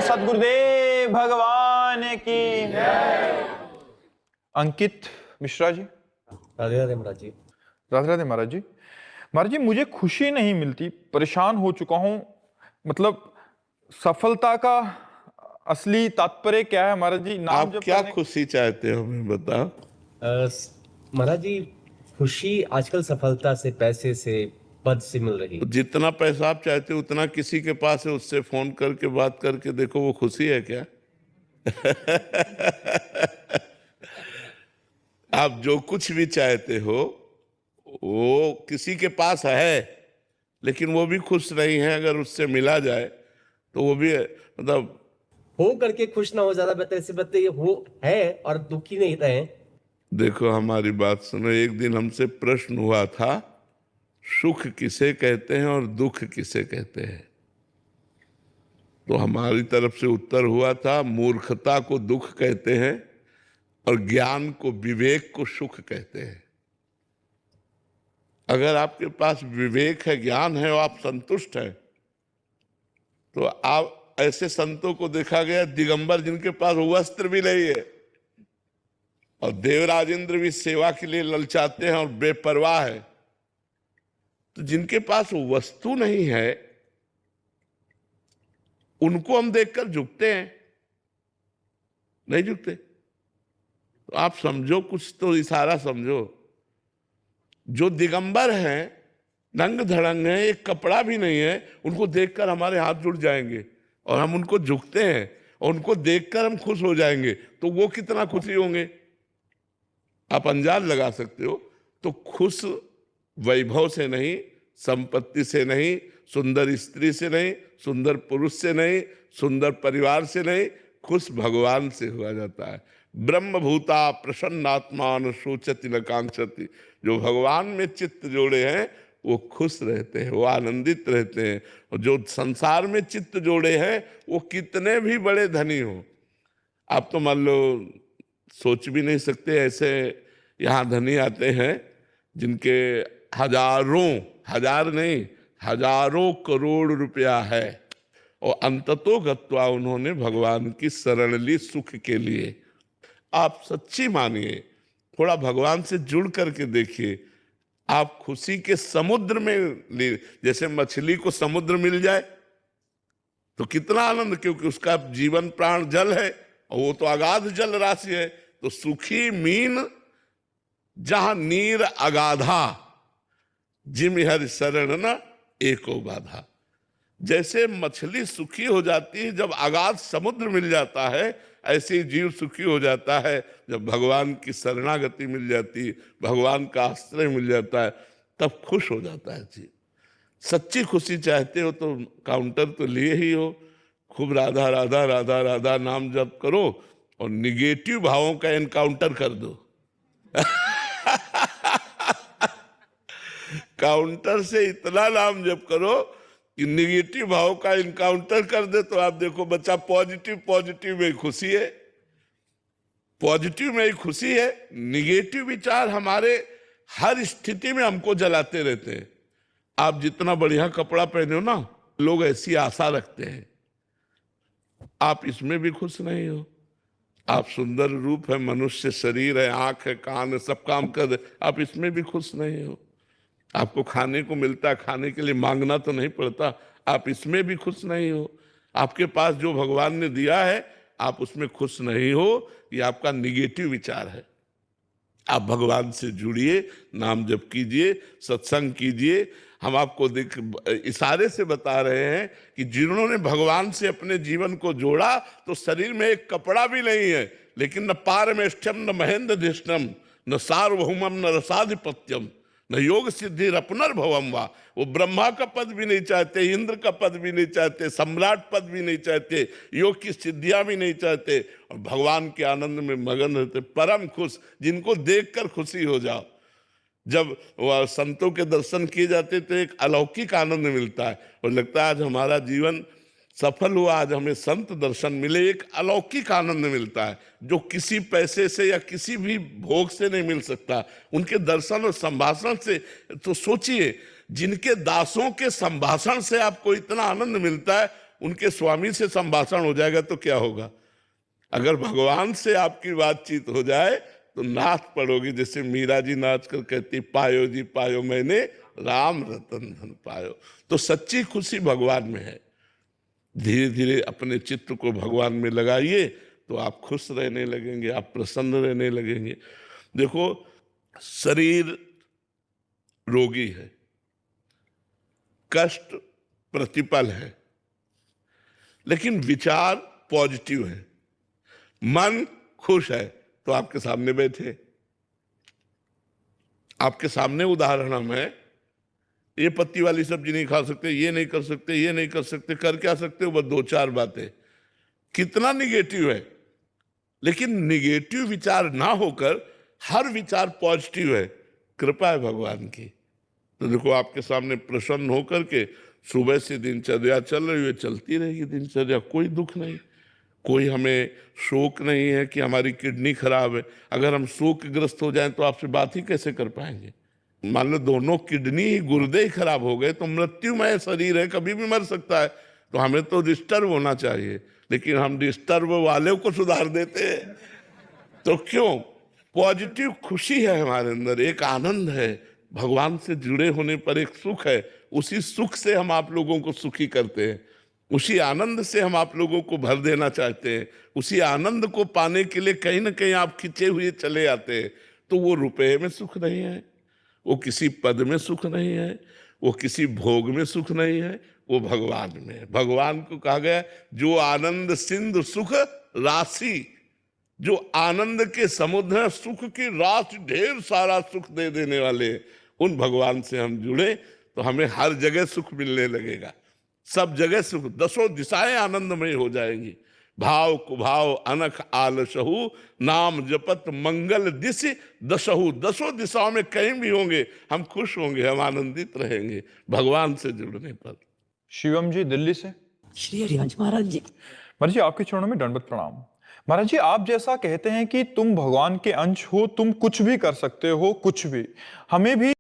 सद्गुरुदेव भगवान की। अंकित मिश्रा जी। राधे राधे महाराज जी। राधे राधे महाराज जी। महाराज जी, मुझे खुशी नहीं मिलती, परेशान हो चुका हूं। मतलब सफलता का असली तात्पर्य क्या है महाराज जी? नाम आप जब क्या खुशी चाहते हो, हमें बताओ। महाराज जी, खुशी आजकल सफलता से, पैसे से, पद से मिल रही है। जितना पैसा आप चाहते हो उतना किसी के पास है, उससे फोन करके बात करके देखो, वो खुशी है क्या? आप जो कुछ भी चाहते हो वो किसी के पास है, लेकिन वो भी खुश नहीं है। अगर उससे मिला जाए तो वो भी मतलब हो करके खुश ना हो, ज्यादा बेहतर। इससे बेहतर ये हो है और दुखी नहीं रहे। देखो, हमारी बात सुनो। एक दिन हमसे प्रश्न हुआ था, सुख किसे कहते हैं और दुख किसे कहते हैं? तो हमारी तरफ से उत्तर हुआ था, मूर्खता को दुख कहते हैं और ज्ञान को, विवेक को सुख कहते हैं। अगर आपके पास विवेक है, ज्ञान है और आप संतुष्ट हैं, तो आप ऐसे संतों को देखा गया दिगंबर, जिनके पास वस्त्र भी नहीं है और देवराज इंद्र भी सेवा के लिए ललचाते हैं और बेपरवाह है। तो जिनके पास वस्तु नहीं है उनको हम देखकर झुकते हैं, नहीं झुकते? तो आप समझो, कुछ तो इशारा समझो। जो दिगंबर हैं, नंग धड़ंग हैं, एक कपड़ा भी नहीं है, उनको देखकर हमारे हाथ जुड़ जाएंगे और हम उनको झुकते हैं और उनको देखकर हम खुश हो जाएंगे। तो वो कितना खुशी होंगे आप अंदाज लगा सकते हो। तो खुश वैभव से नहीं, संपत्ति से नहीं, सुंदर स्त्री से नहीं, सुंदर पुरुष से नहीं, सुंदर परिवार से नहीं, खुश भगवान से हुआ जाता है। ब्रह्मभूता प्रसन्नात्मान शोचति न कांक्षति। जो भगवान में चित्त जोड़े हैं वो खुश रहते हैं, वो आनंदित रहते हैं। और जो संसार में चित्त जोड़े हैं वो कितने भी बड़े धनी हो, आप तो मान लो सोच भी नहीं सकते, ऐसे यहाँ धनी आते हैं जिनके हजारों, हजार नहीं, हजारों करोड़ रुपया है और अंततो गत्वा उन्होंने भगवान की शरण ली सुख के लिए। आप सच्ची मानिए, थोड़ा भगवान से जुड़ करके देखिए, आप खुशी के समुद्र में, जैसे मछली को समुद्र मिल जाए तो कितना आनंद, क्योंकि उसका जीवन प्राण जल है और वो तो अगाध जल राशि है। तो सुखी मीन जहां नीर अगाधा, जिम हर शरण न एको बाधा। जैसे मछली सुखी हो जाती है जब अगाध समुद्र मिल जाता है, ऐसे ही जीव सुखी हो जाता है जब भगवान की शरणागति मिल जाती है, भगवान का आश्रय मिल जाता है, तब खुश हो जाता है जीव। सच्ची खुशी चाहते हो तो काउंटर तो लिए ही हो, खूब राधा राधा राधा राधा नाम जप करो और निगेटिव भावों का एनकाउंटर कर दो। काउंटर से इतना नाम जप करो कि निगेटिव भाव का इनकाउंटर कर दे, तो आप देखो बच्चा पॉजिटिव, पॉजिटिव में खुशी है, पॉजिटिव में ही खुशी है। निगेटिव विचार हमारे हर स्थिति में हमको जलाते रहते हैं। आप जितना बढ़िया कपड़ा पहने हो ना, लोग ऐसी आशा रखते हैं, आप इसमें भी खुश नहीं हो। आप सुंदर रूप है, मनुष्य शरीर है, आंख है, कान है, सब काम कर दे, आप इसमें भी खुश नहीं हो। आपको खाने को मिलता है, खाने के लिए मांगना तो नहीं पड़ता, आप इसमें भी खुश नहीं हो। आपके पास जो भगवान ने दिया है आप उसमें खुश नहीं हो, ये आपका निगेटिव विचार है। आप भगवान से जुड़िए, नाम जप कीजिए, सत्संग कीजिए। हम आपको इशारे से बता रहे हैं कि जिन्होंने भगवान से अपने जीवन को जोड़ा तो शरीर में एक कपड़ा भी नहीं है, लेकिन न पारमेष्ठ्यम न महेंद्र धिष्णम न सार्वभौमम न रसाधिपत्यम न योग सिद्धि रपुनर्भवम वा। वो ब्रह्मा का पद भी नहीं चाहते, इंद्र का पद भी नहीं चाहते, सम्राट पद भी नहीं चाहते, योग की सिद्धियां भी नहीं चाहते, और भगवान के आनंद में मगन रहते, परम खुश, जिनको देखकर खुशी हो जाओ। जब वह संतों के दर्शन किए जाते तो एक अलौकिक आनंद मिलता है और लगता है आज हमारा जीवन सफल हुआ, आज हमें संत दर्शन मिले। एक अलौकिक आनंद मिलता है जो किसी पैसे से या किसी भी भोग से नहीं मिल सकता। उनके दर्शन और संभाषण से, तो सोचिए, जिनके दासों के संभाषण से आपको इतना आनंद मिलता है, उनके स्वामी से संभाषण हो जाएगा तो क्या होगा? अगर भगवान से आपकी बातचीत हो जाए तो नाच पड़ोगी, जैसे मीरा जी नाच कर कहती पायो जी पायो मैंने राम रतन धन पायो। तो सच्ची खुशी भगवान में है। धीरे धीरे अपने चित्त को भगवान में लगाइए तो आप खुश रहने लगेंगे, आप प्रसन्न रहने लगेंगे। देखो, शरीर रोगी है, कष्ट प्रतिपल है, लेकिन विचार पॉजिटिव है, मन खुश है। तो आपके सामने बैठे, आपके सामने उदाहरण हम है, ये पत्ती वाली सब्जी नहीं खा सकते, ये नहीं कर सकते, ये नहीं कर सकते, कर क्या सकते हो? बस दो चार बातें। कितना निगेटिव है, लेकिन निगेटिव विचार ना होकर हर विचार पॉजिटिव है। कृपा है भगवान की। तो देखो, आपके सामने प्रसन्न होकर के सुबह से दिनचर्या चल रही है, चलती रहेगी दिनचर्या, कोई दुख नहीं, कोई हमें शोक नहीं है कि हमारी किडनी खराब है। अगर हम शोकग्रस्त हो जाएं तो आपसे बात ही कैसे कर पाएंगे? मान लो दोनों किडनी ही, गुर्दे ही खराब हो गए तो मृत्युमय शरीर है, कभी भी मर सकता है। तो हमें तो डिस्टर्ब होना चाहिए, लेकिन हम डिस्टर्ब वाले को सुधार देते हैं। तो क्यों? पॉजिटिव खुशी है हमारे अंदर, एक आनंद है, भगवान से जुड़े होने पर एक सुख है। उसी सुख से हम आप लोगों को सुखी करते हैं, उसी आनंद से हम आप लोगों को भर देना चाहते हैं। उसी आनंद को पाने के लिए कहीं ना कहीं आप खिंचे हुए चले आते हैं। तो वो रुपए में सुख नहीं है, वो किसी पद में सुख नहीं है, वो किसी भोग में सुख नहीं है, वो भगवान में है। भगवान को कहा गया जो आनंद सिंधु सुख राशि, जो आनंद के समुद्र, सुख की राशि, ढेर सारा सुख दे देने वाले, उन भगवान से हम जुड़े तो हमें हर जगह सुख मिलने लगेगा। सब जगह सुख, दसों दिशाएं आनंदमय हो जाएंगी। भाव कुभाव अनख आलसहु, नाम जपत मंगल दिश दसहु। दसों दिशाओं में कहीं भी होंगे हम खुश होंगे, हम आनंदित रहेंगे भगवान से जुड़ने पर। शिवम जी दिल्ली से। श्री हरिवंश महाराज जी। महाराज जी, आपके चरणों में दंडवत प्रणाम। महाराज जी, आप जैसा कहते हैं कि तुम भगवान के अंश हो, तुम कुछ भी कर सकते हो, कुछ भी, हमें भी